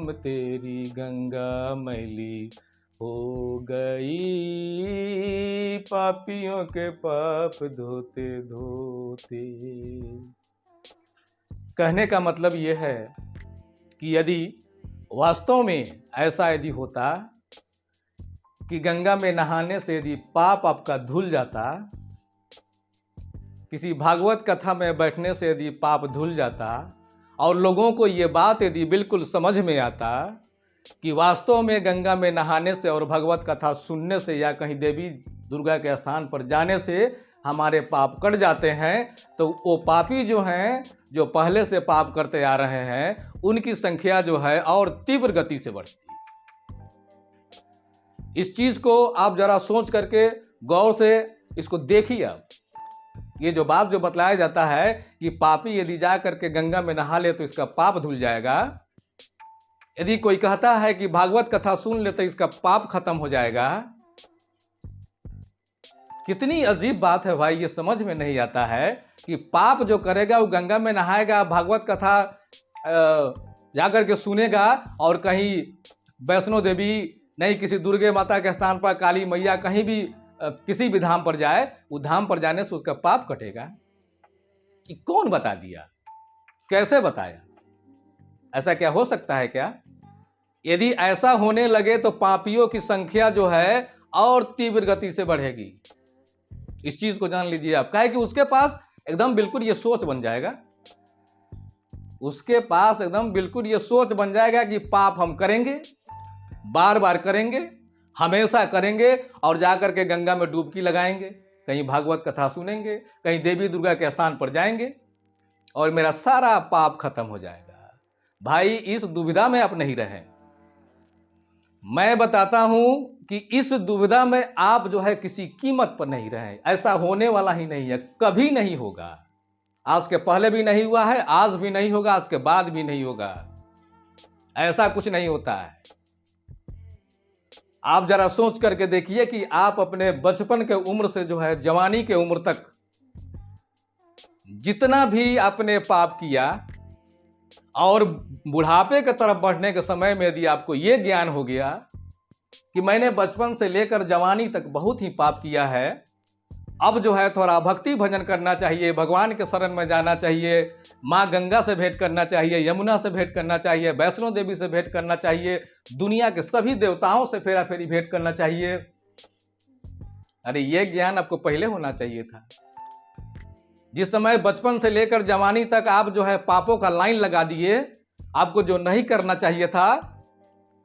राम तेरी गंगा मैली हो गई, पापियों के पाप धोते धोते। कहने का मतलब ये है कि यदि वास्तव में ऐसा यदि होता कि गंगा में नहाने से यदि पाप आपका धुल जाता, किसी भागवत कथा में बैठने से यदि पाप धुल जाता, और लोगों को ये बात यदि बिल्कुल समझ में आता कि वास्तव में गंगा में नहाने से और भगवत कथा सुनने से या कहीं देवी दुर्गा के स्थान पर जाने से हमारे पाप कट जाते हैं, तो वो पापी जो हैं, जो पहले से पाप करते आ रहे हैं, उनकी संख्या जो है और तीव्र गति से बढ़ती है। इस चीज को आप जरा सोच करके गौर से इसको देखिए। आप ये जो बात जो बतलाया जाता है कि पापी यदि जा करके गंगा में नहा ले तो इसका पाप धुल जाएगा, यदि कोई कहता है कि भागवत कथा सुन ले तो इसका पाप खत्म हो जाएगा, कितनी अजीब बात है भाई। ये समझ में नहीं आता है कि पाप जो करेगा वो गंगा में नहाएगा, भागवत कथा जाकर के सुनेगा, और कहीं वैष्णो देवी नहीं किसी दुर्गे माता के स्थान पर, काली मैया, कहीं भी किसी भी धाम पर जाए, वो धाम पर जाने से उसका पाप कटेगा। कि कौन बता दिया, कैसे बताया? ऐसा क्या हो सकता है क्या? यदि ऐसा होने लगे तो पापियों की संख्या जो है और तीव्र गति से बढ़ेगी। इस चीज को जान लीजिए आप। काहे कि उसके पास एकदम बिल्कुल ये सोच बन जाएगा, उसके पास एकदम बिल्कुल ये सोच बन जाएगा कि पाप हम करेंगे, बार बार करेंगे, हमेशा करेंगे, और जाकर के गंगा में डुबकी लगाएंगे, कहीं भागवत कथा सुनेंगे, कहीं देवी दुर्गा के स्थान पर जाएंगे, और मेरा सारा पाप खत्म हो जाएगा। भाई, इस दुविधा में आप नहीं रहें। मैं बताता हूं कि इस दुविधा में आप जो है किसी कीमत पर नहीं रहें। ऐसा होने वाला ही नहीं है, कभी नहीं होगा। आज के पहले भी नहीं हुआ है, आज भी नहीं होगा, आज के बाद भी नहीं होगा। ऐसा कुछ नहीं होता है। आप जरा सोच करके देखिए कि आप अपने बचपन के उम्र से जो है जवानी के उम्र तक जितना भी आपने पाप किया, और बुढ़ापे की तरफ बढ़ने के समय में यदि आपको यह ज्ञान हो गया कि मैंने बचपन से लेकर जवानी तक बहुत ही पाप किया है, अब जो है थोड़ा भक्ति भजन करना चाहिए, भगवान के शरण में जाना चाहिए, माँ गंगा से भेंट करना चाहिए, यमुना से भेंट करना चाहिए, वैष्णो देवी से भेंट करना चाहिए, दुनिया के सभी देवताओं से फेरा फेरी भेंट करना चाहिए। अरे ये ज्ञान आपको पहले होना चाहिए था। जिस समय बचपन से लेकर जवानी तक आप जो है पापों का लाइन लगा दिए, आपको जो नहीं करना चाहिए था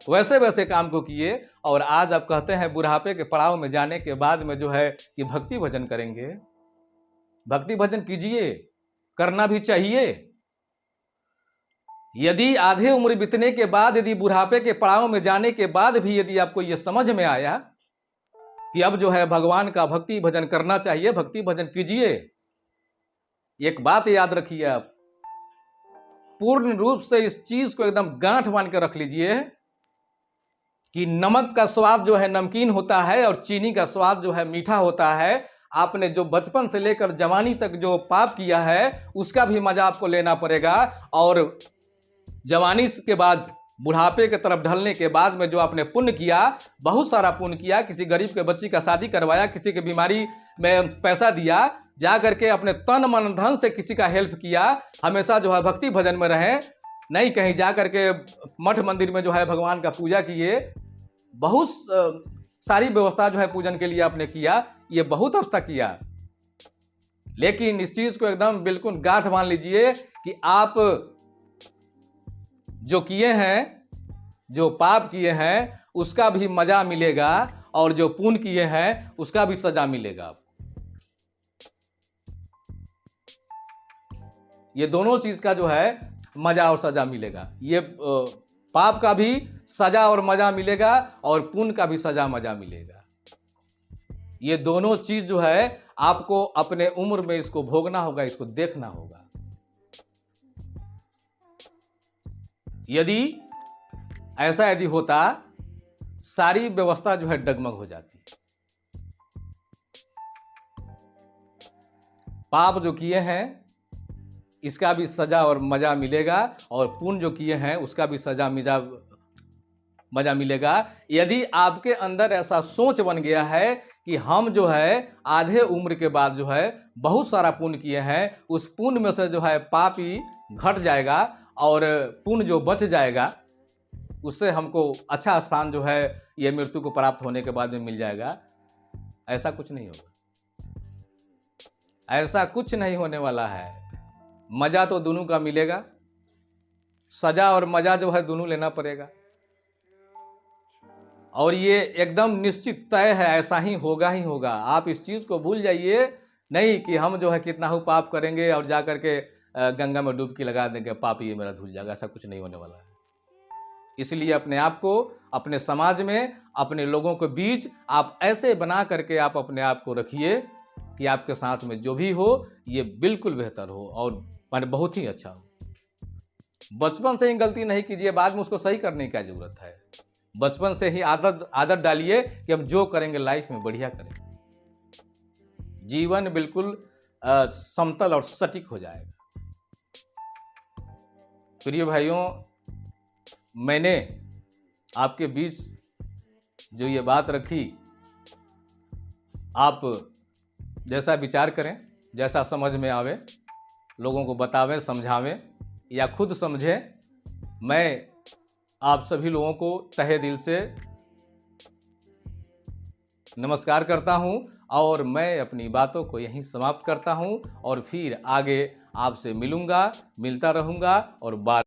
वैसे वैसे काम को किए, और आज आप कहते हैं बुढ़ापे के पड़ाव में जाने के बाद में जो है कि भक्ति भजन करेंगे। भक्ति भजन कीजिए, करना भी चाहिए। यदि आधे उम्र बीतने के बाद, यदि बुढ़ापे के पड़ाव में जाने के बाद भी यदि आपको यह समझ में आया कि अब जो है भगवान का भक्ति भजन करना चाहिए, भक्ति भजन कीजिए। एक बात याद रखिए आप, पूर्ण रूप से इस चीज को एकदम गांठ बांध के रख लीजिए कि नमक का स्वाद जो है नमकीन होता है और चीनी का स्वाद जो है मीठा होता है। आपने जो बचपन से लेकर जवानी तक जो पाप किया है उसका भी मजा आपको लेना पड़ेगा, और जवानी के बाद बुढ़ापे की तरफ ढलने के बाद में जो आपने पुण्य किया, बहुत सारा पुण्य किया, किसी गरीब के बच्ची का शादी करवाया, किसी की बीमारी में पैसा दिया, जा करके अपने तन मन धन से किसी का हेल्प किया, हमेशा जो है भक्ति भजन में रहें, नहीं कहीं जा करके मठ मंदिर में जो है भगवान का पूजा किए, बहुत सारी व्यवस्था जो है पूजन के लिए आपने किया, ये बहुत अच्छा किया। लेकिन इस चीज को एकदम बिल्कुल गांठ बांध लीजिए कि आप जो किए हैं, जो पाप किए हैं, उसका भी मजा मिलेगा, और जो पुण्य किए हैं उसका भी सजा मिलेगा आपको। ये दोनों चीज का जो है मजा और सजा मिलेगा। ये पाप का भी सजा और मजा मिलेगा, और पुण्य का भी सजा मजा मिलेगा। ये दोनों चीज जो है आपको अपने उम्र में इसको भोगना होगा, इसको देखना होगा। यदि ऐसा यदि होता, सारी व्यवस्था जो है डगमग हो जाती। पाप जो किए हैं इसका भी सजा और मजा मिलेगा, और पुण्य जो किए हैं उसका भी सजा मजा मजा मिलेगा। यदि आपके अंदर ऐसा सोच बन गया है कि हम जो है आधे उम्र के बाद जो है बहुत सारा पुण्य किए हैं, उस पुण्य में से जो है पाप ही घट जाएगा और पुण्य जो बच जाएगा उससे हमको अच्छा स्थान जो है ये मृत्यु को प्राप्त होने के बाद में मिल जाएगा, ऐसा कुछ नहीं होगा। ऐसा कुछ नहीं होने वाला है। मजा तो दोनों का मिलेगा, सजा और मजा जो है दोनों लेना पड़ेगा। और ये एकदम निश्चित तय है, ऐसा ही होगा। आप इस चीज को भूल जाइए नहीं कि हम जो है कितना ही पाप करेंगे और जा करके गंगा में डुबकी लगा देंगे, पाप ये मेरा धुल जाएगा, ऐसा कुछ नहीं होने वाला है। इसलिए अपने आप को, अपने समाज में, अपने लोगों के बीच आप ऐसे बना करके आप अपने आप को रखिए कि आपके साथ में जो भी हो ये बिल्कुल बेहतर हो और माने बहुत ही अच्छा हो। बचपन से ही गलती नहीं कीजिए, बाद में उसको सही करने की क्या जरूरत है। बचपन से ही आदत डालिए कि हम जो करेंगे लाइफ में बढ़िया करेंगे, जीवन बिल्कुल समतल और सटीक हो जाएगा। प्रिय भाइयों, मैंने आपके बीच जो ये बात रखी, आप जैसा विचार करें, जैसा समझ में आवे, लोगों को बतावें, समझावें या खुद समझें। मैं आप सभी लोगों को तहे दिल से नमस्कार करता हूं और मैं अपनी बातों को यहीं समाप्त करता हूं और फिर आगे आपसे मिलता रहूंगा और बात